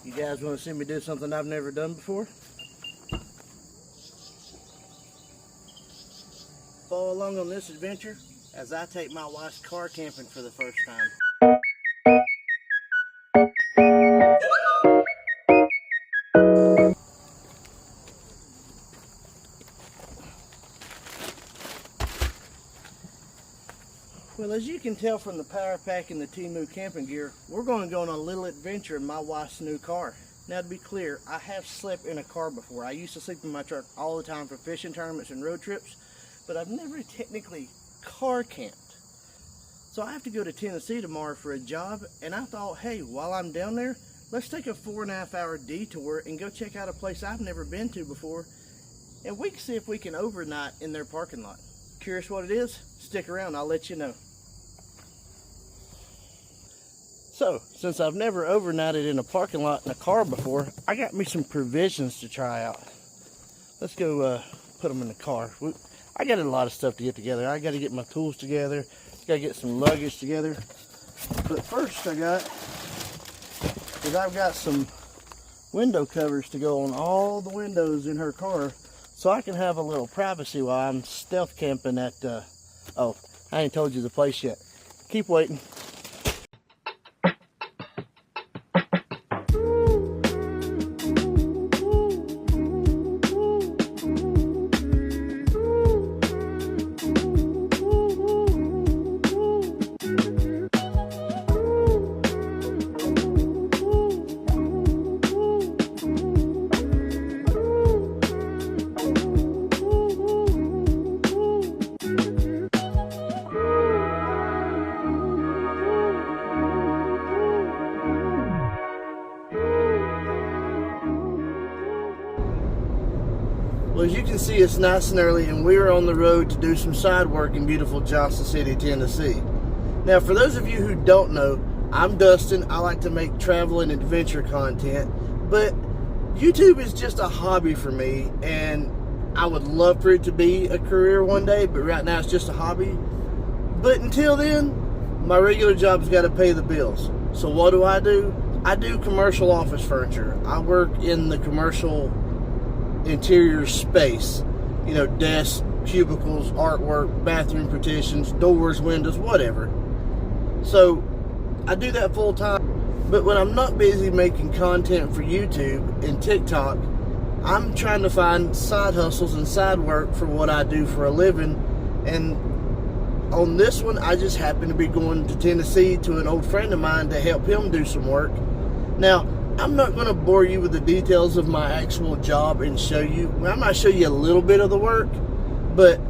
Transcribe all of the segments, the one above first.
You guys want to see me do something I've never done before? Follow along on this adventure as I take my wife's car camping for the first time. Well, as you can tell from the power pack and the Temu camping gear, we're going to go on a little adventure in my wife's new car. Now, to be clear, I have slept in a car before. I used to sleep in my truck all the time for fishing tournaments and road trips, but I've never technically car camped. So I have to go to Tennessee tomorrow for a job, and I thought, hey, while I'm down there, let's take a 4.5 hour detour and go check out a place I've never been to before, and we can see if we can overnight in their parking lot. Curious what it is? Stick around, I'll let you know. So, since I've never overnighted in a parking lot in a car before, I got me some provisions to try out. Let's go put them in the car. I got a lot of stuff to get together. I got to get my tools together. Got to get some luggage together. But first I've got some window covers to go on all the windows in her car so I can have a little privacy while I'm stealth camping at, oh, I ain't told you the place yet. Keep waiting. Well, as you can see, it's nice and early, and we are on the road to do some side work in beautiful Johnson City, Tennessee. Now, for those of you who don't know, I'm Dustin. I like to make travel and adventure content, but YouTube is just a hobby for me, and I would love for it to be a career one day, but right now it's just a hobby. But until then, my regular job's got to pay the bills. So what do? I do commercial office furniture. I work in the commercial interior space, you know, desks, cubicles, artwork, bathroom partitions, doors, windows, whatever. So I do that full time, but when I'm not busy making content for YouTube and TikTok, I'm trying to find side hustles and side work for what I do for a living. And on this one, I just happen to be going to Tennessee to an old friend of mine to help him do some work. Now, I'm not going to bore you with the details of my actual job and show you. I might show you a little bit of the work, but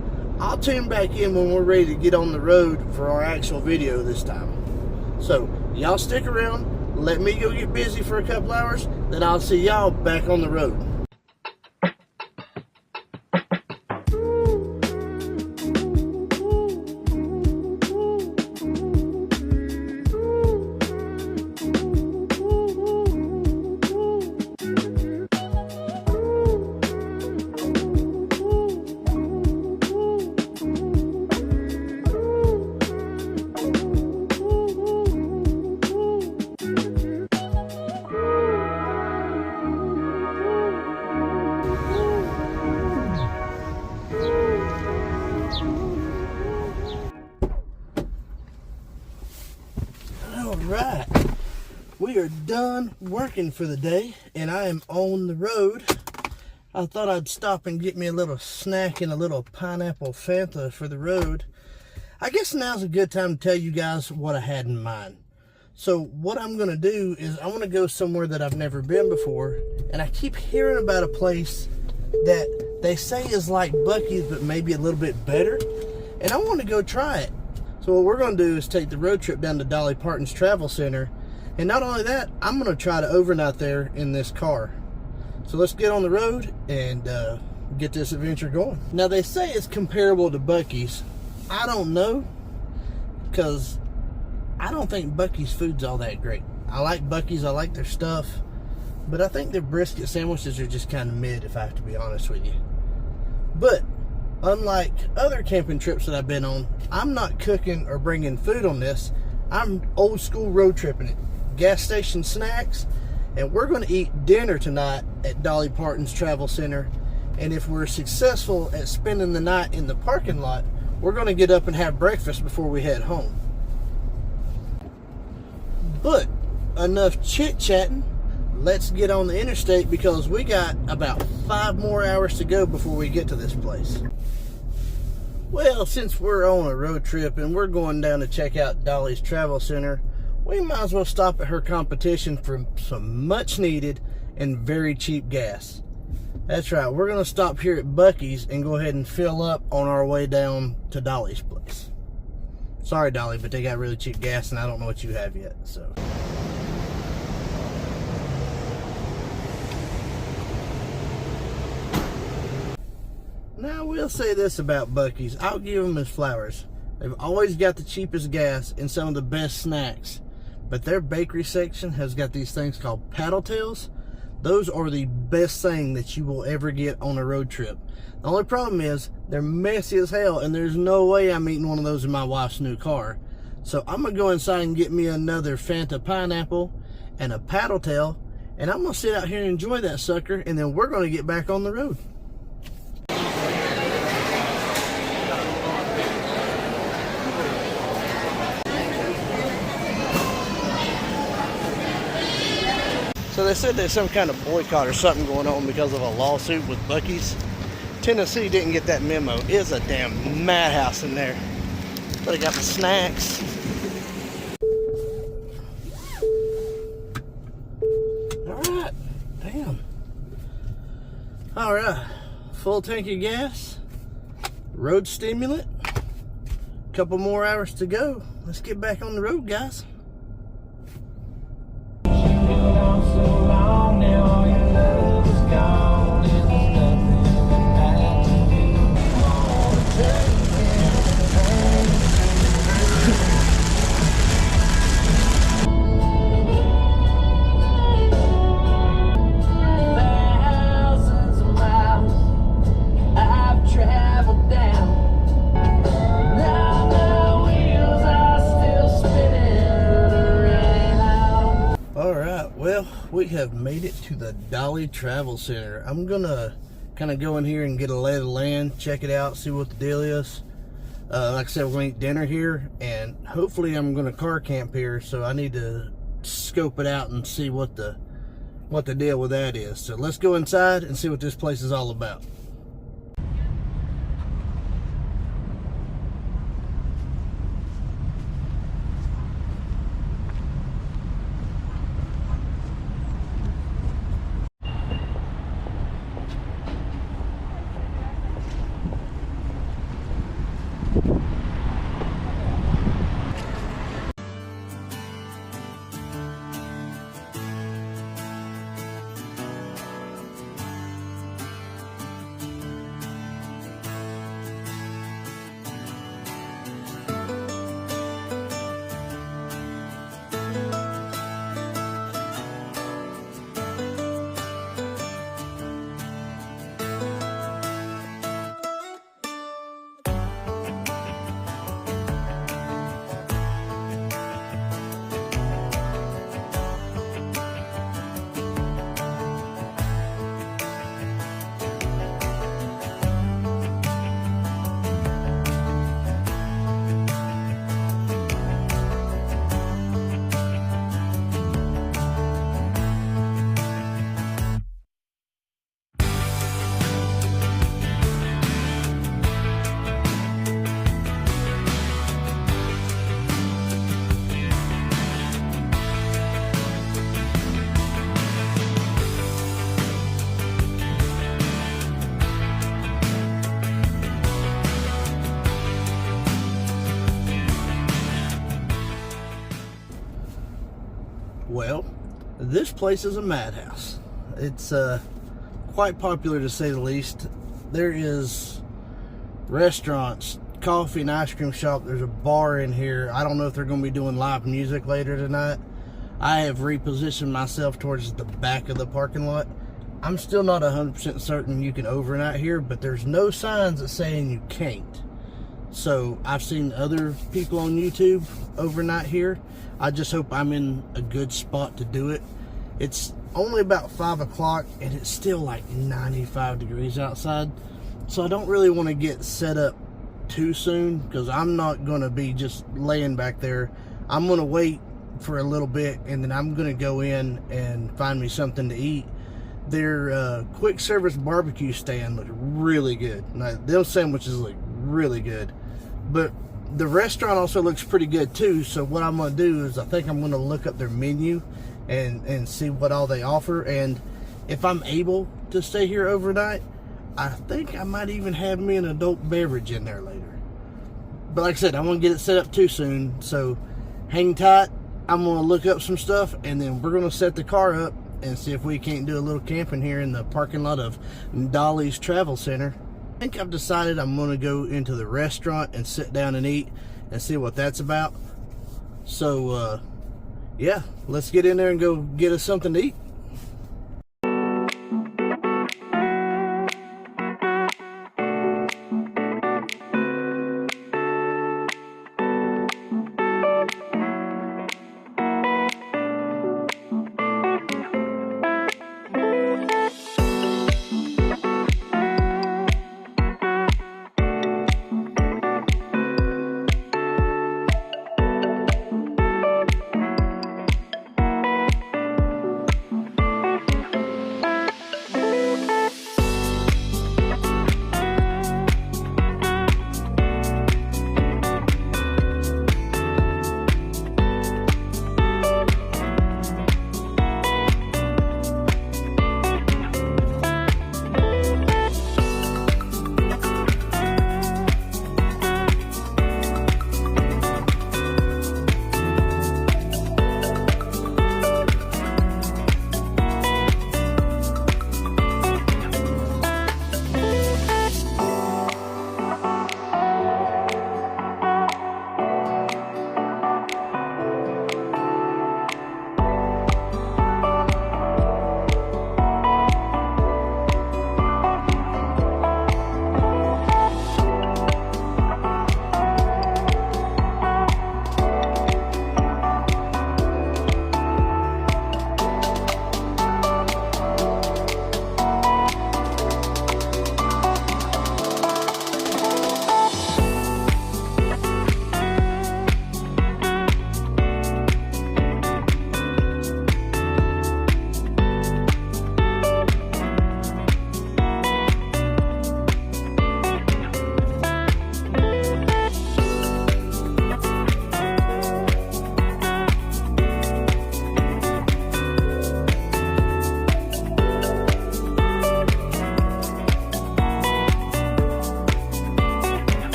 I'll tune back in when we're ready to get on the road for our actual video this time. So, y'all stick around. Let me go get busy for a couple hours, then I'll see y'all back on the road. Alright, we are done working for the day, and I am on the road. I thought I'd stop and get me a little snack and a little pineapple Fanta for the road. I guess now's a good time to tell you guys what I had in mind. So what I'm going to do is I want to go somewhere that I've never been before, and I keep hearing about a place that they say is like Buc-ee's but maybe a little bit better, and I want to go try it. So what we're going to do is take the road trip down to Dolly Parton's Travel Center. And not only that, I'm going to try to overnight there in this car. So let's get on the road and get this adventure going. Now they say it's comparable to Buc-ee's. I don't know, because I don't think Buc-ee's food's all that great. I like Buc-ee's, I like their stuff, but I think their brisket sandwiches are just kind of mid, if I have to be honest with you. But unlike other camping trips that I've been on, I'm not cooking or bringing food on this. I'm old school road tripping it. Gas station snacks And we're going to eat dinner tonight at Dolly Parton's Travel Center. And if we're successful at spending the night in the parking lot, we're going to get up and have breakfast before we head home. But enough chit-chatting. Let's get on the interstate because we got about 5 more hours to go before we get to this place. Well, since we're on a road trip and we're going down to check out Dolly's Travel Center, we might as well stop at her competition for some much needed and very cheap gas. That's right, we're going to stop here at Buc-ee's and go ahead and fill up on our way down to Dolly's place. Sorry, Dolly, but they got really cheap gas and I don't know what you have yet, so. Now, I will say this about Buc-ee's. I'll give them his flowers. They've always got the cheapest gas and some of the best snacks. But their bakery section has got these things called paddle tails. Those are the best thing that you will ever get on a road trip. The only problem is they're messy as hell and there's no way I'm eating one of those in my wife's new car. So I'm going to go inside and get me another Fanta pineapple and a paddle tail. And I'm going to sit out here and enjoy that sucker. And then we're going to get back on the road. So they said there's some kind of boycott or something going on because of a lawsuit with Buc-ee's. Tennessee didn't get that memo. It's a damn madhouse in there. But they got the snacks. Alright. Damn. Alright. Full tank of gas. Road stimulant. Couple more hours to go. Let's get back on the road, guys. We have made it to the Dolly Travel Center. I'm gonna kind of go in here and get a lay of the land, check it out, see what the deal is. Like I said, we're gonna eat dinner here, and hopefully I'm gonna car camp here, so I need to scope it out and see what the deal with that is. So let's go inside and see what this place is all about. Well, this place is a madhouse. It's quite popular to say the least. There is restaurants, coffee and ice cream shop. There's a bar in here. I don't know if they're going to be doing live music later tonight. I have repositioned myself towards the back of the parking lot. I'm still not 100% certain you can overnight here, but there's no signs that saying you can't. So I've seen other people on YouTube overnight here. I just hope I'm in a good spot to do it. It's only about 5 o'clock and it's still like 95 degrees outside. So I don't really want to get set up too soon, because I'm not going to be just laying back there. I'm going to wait for a little bit, and then I'm going to go in and find me something to eat. Their quick service barbecue stand looks really good. Now, those sandwiches look really good, but the restaurant also looks pretty good too. So what I'm going to do is I think I'm going to look up their menu and see what all they offer, and if I'm able to stay here overnight, I think I might even have me an adult beverage in there later. But like I said, I won't get it set up too soon, so hang tight. I'm going to look up some stuff, and then we're going to set the car up and see if we can't do a little camping here in the parking lot of Dolly's Travel Center. I think I've decided I'm going to go into the restaurant and sit down and eat and see what that's about. So, yeah, let's get in there and go get us something to eat.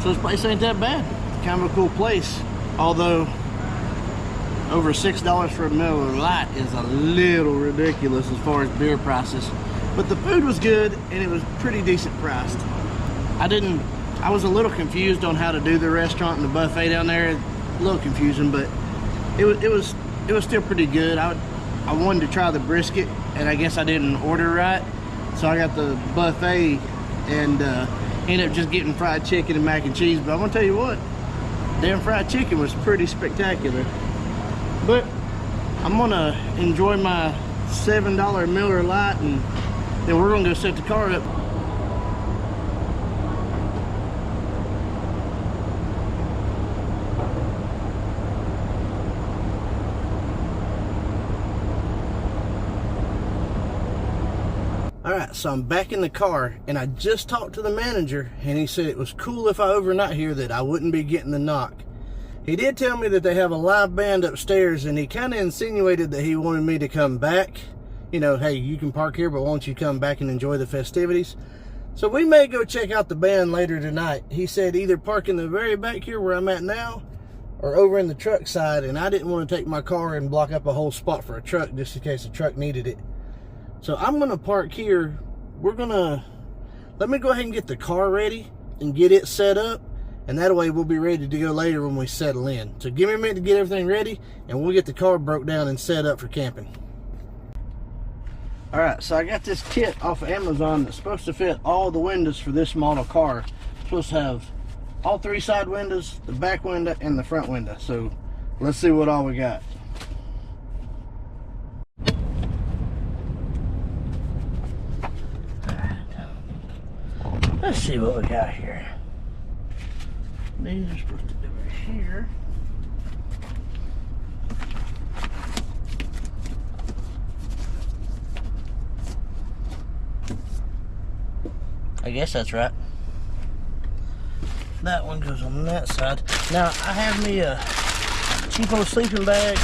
So this place ain't that bad. Kind of a cool place. Although over $6 for a Miller Lite is a little ridiculous as far as beer prices. But the food was good and it was pretty decent priced. I was a little confused on how to do the restaurant and the buffet down there. A little confusing, but it was still pretty good. I wanted to try the brisket, and I guess I didn't order right, so I got the buffet and ended up just getting fried chicken and mac and cheese. But I'm gonna tell you what, damn fried chicken was pretty spectacular. But I'm gonna enjoy my $7 Miller Lite, and then we're gonna go set the car up. Alright, so I'm back in the car, and I just talked to the manager, and he said it was cool if I overnight here, that I wouldn't be getting the knock. He did tell me that they have a live band upstairs, and he kind of insinuated that he wanted me to come back. You know, hey, you can park here, but won't you come back and enjoy the festivities? So we may go check out the band later tonight. He said either park in the very back here where I'm at now, or over in the truck side, and I didn't want to take my car and block up a whole spot for a truck just in case the truck needed it. So I'm going to park here. Let me go ahead and get the car ready and get it set up, and that way we'll be ready to go later when we settle in. So give me a minute to get everything ready, and we'll get the car broke down and set up for camping. Alright, so I got this kit off of Amazon that's supposed to fit all the windows for this model car. It's supposed to have all 3 side windows, the back window, and the front window. So let's see what all we got. Let's see what we got here. These are supposed to be over here. I guess that's right. That one goes on that side. Now, I have me a cheapo sleeping bag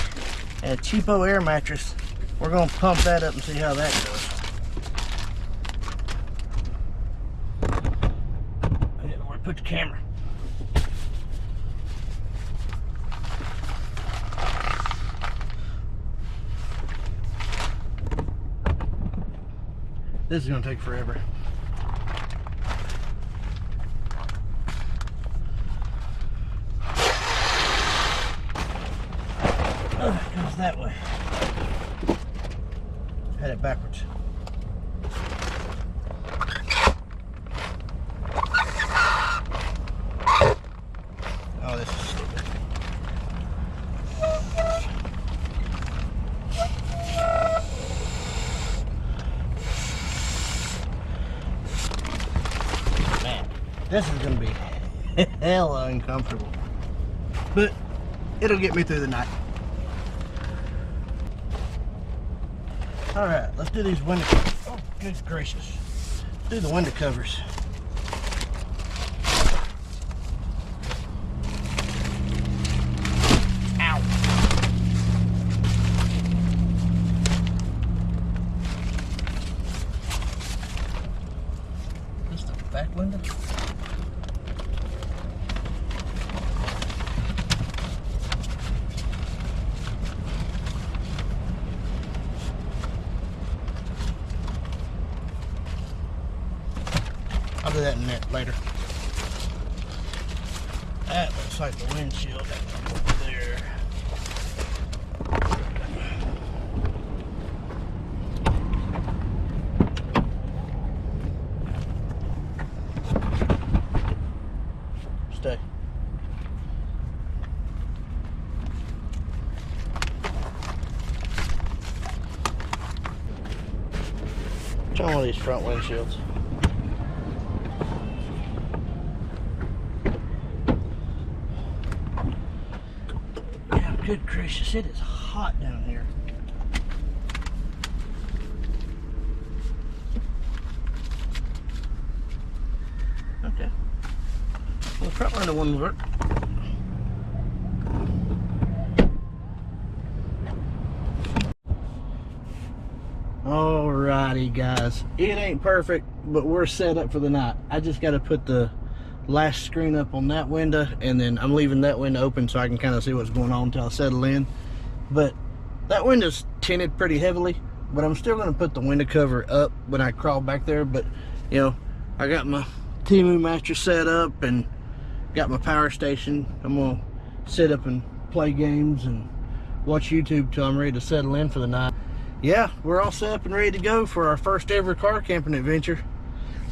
and a cheapo air mattress. We're going to pump that up and see how that goes. I didn't know where to put the camera. This is going to take forever. It goes that way. Had it backwards. Oh, this is stupid. Man, this is gonna be hella uncomfortable. But it'll get me through the night. Alright, let's do these window covers. Oh, good gracious. Let's do the window covers. Ow. Is this the back window? I'll do that in a minute later. That looks like the windshield over there. Stay. Try one of these front windshields. Good gracious, it is hot down here. Okay. Well, the front window one will work. Alrighty, guys. It ain't perfect, but we're set up for the night. I just got to put the last screen up on that window, and then I'm leaving that window open so I can kind of see what's going on until I settle in. But that window's tinted pretty heavily, but I'm still going to put the window cover up when I crawl back there. But you know, I got my Timu mattress set up and got my power station. I'm going to sit up and play games and watch YouTube till I'm ready to settle in for the night. Yeah, we're all set up and ready to go for our first ever car camping adventure.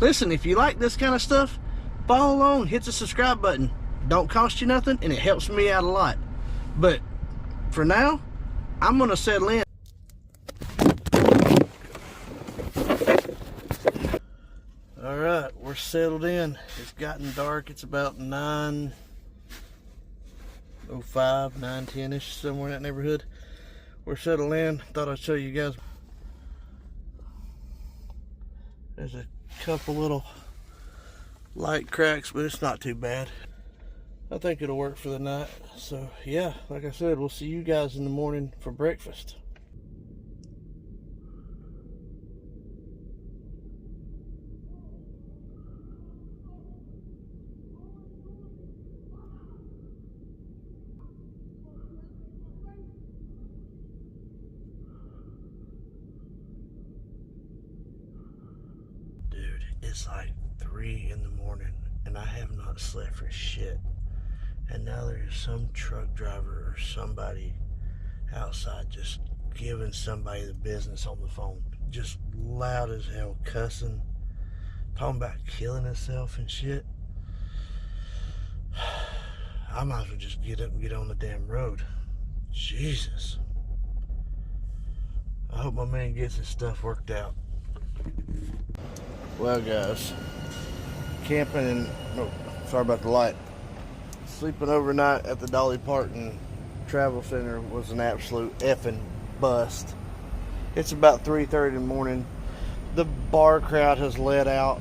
Listen, if you like this kind of stuff, follow along, hit the subscribe button. Don't cost you nothing, and it helps me out a lot. But for now, I'm gonna settle in. All right, we're settled in. It's gotten dark. It's about 9:05, 9:10ish, somewhere in that neighborhood. We're settled in. Thought I'd show you guys. There's a couple little light cracks, but it's not too bad. I think it'll work for the night. So yeah, like I said, we'll see you guys in the morning for breakfast. Dude, it's like 3 in the morning and I have not slept for shit. And now there's some truck driver or somebody outside just giving somebody the business on the phone. just loud as hell, cussing, talking about killing himself and shit. I might as well just get up and get on the damn road. Jesus. I hope my man gets his stuff worked out. Well, guys, camping and, oh, sorry about the light. Sleeping overnight at the Dolly Parton Travel Center was an absolute effing bust. It's about 3:30 in the morning. The bar crowd has let out,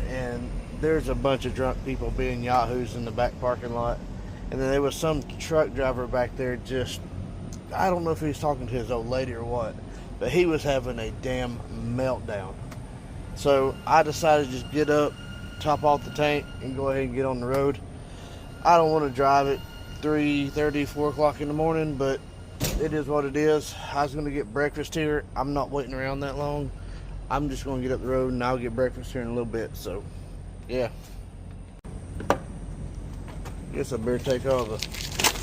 and there's a bunch of drunk people being yahoos in the back parking lot. And then there was some truck driver back there just, I don't know if he was talking to his old lady or what, but he was having a damn meltdown. So I decided to just get up, top off the tank, and go ahead and get on the road. I don't want to drive at 3:30, 4 o'clock in the morning, but it is what it is. I was going to get breakfast here. I'm not waiting around that long. I'm just going to get up the road, and I'll get breakfast here in a little bit. So, yeah. Guess I better take all the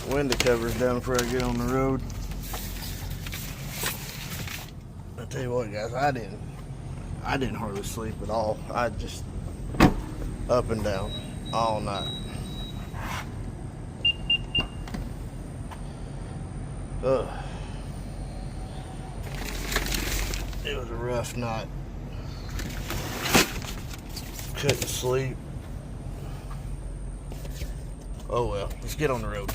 window covers down before I get on the road. I tell you what, guys, I didn't hardly sleep at all. I just up and down all night. Ugh. It was a rough night. Couldn't sleep. Oh well, let's get on the road.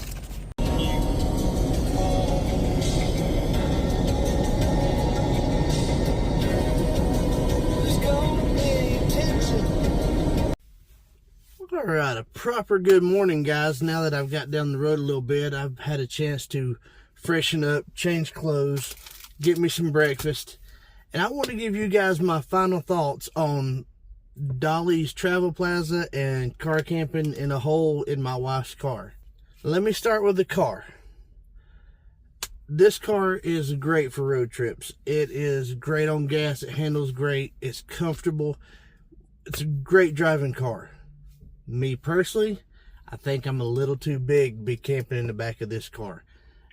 Alright, a proper good morning, guys. Now that I've got down the road a little bit, I've had a chance to freshen up, change clothes, get me some breakfast, and I want to give you guys my final thoughts on Dolly's Travel Plaza and car camping in a whole in my wife's car. Let me start with the car. This car is great for road trips. It is great on gas. It handles great. It's comfortable. It's a great driving car. Me personally, I think I'm a little too big to be camping in the back of this car.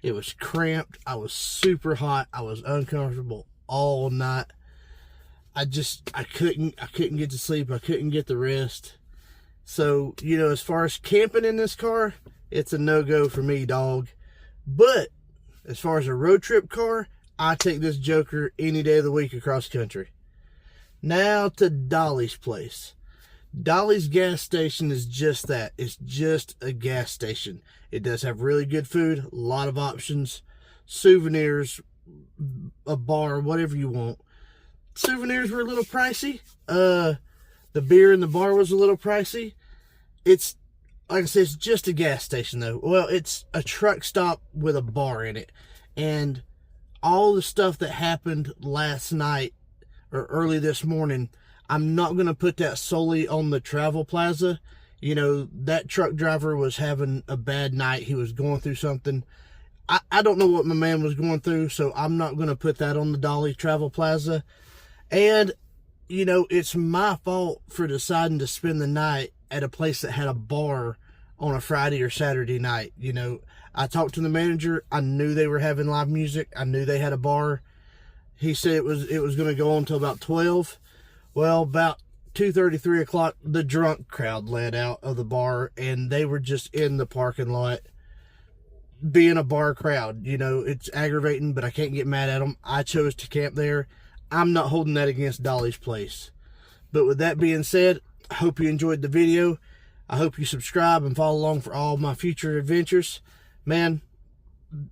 It was cramped. I was super hot. I was uncomfortable all night. I couldn't get to sleep. I couldn't get the rest. So, you know, as far as camping in this car, it's a no-go for me, dog. But as far as a road trip car, I take this joker any day of the week across country. Now to Dolly's place. Dolly's gas station is just that. It's just a gas station. It does have really good food, a lot of options, souvenirs, a bar, whatever you want. Souvenirs were a little pricey. The beer in the bar was a little pricey. It's, like I said, it's just a gas station though. Well, it's a truck stop with a bar in it. And all the stuff that happened last night or early this morning, I'm not going to put that solely on the Travel Plaza. You know, that truck driver was having a bad night. He was going through something. I don't know what my man was going through, so I'm not going to put that on the Dolly Travel Plaza. And, you know, it's my fault for deciding to spend the night at a place that had a bar on a Friday or Saturday night. You know, I talked to the manager. I knew they were having live music. I knew they had a bar. He said it was going to go on until about 12. Well, about 2:30, 3 o'clock, the drunk crowd let out of the bar, and they were just in the parking lot being a bar crowd. You know, it's aggravating, but I can't get mad at them. I chose to camp there. I'm not holding that against Dolly's place. But with that being said, I hope you enjoyed the video. I hope you subscribe and follow along for all my future adventures. Man,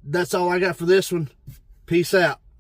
that's all I got for this one. Peace out.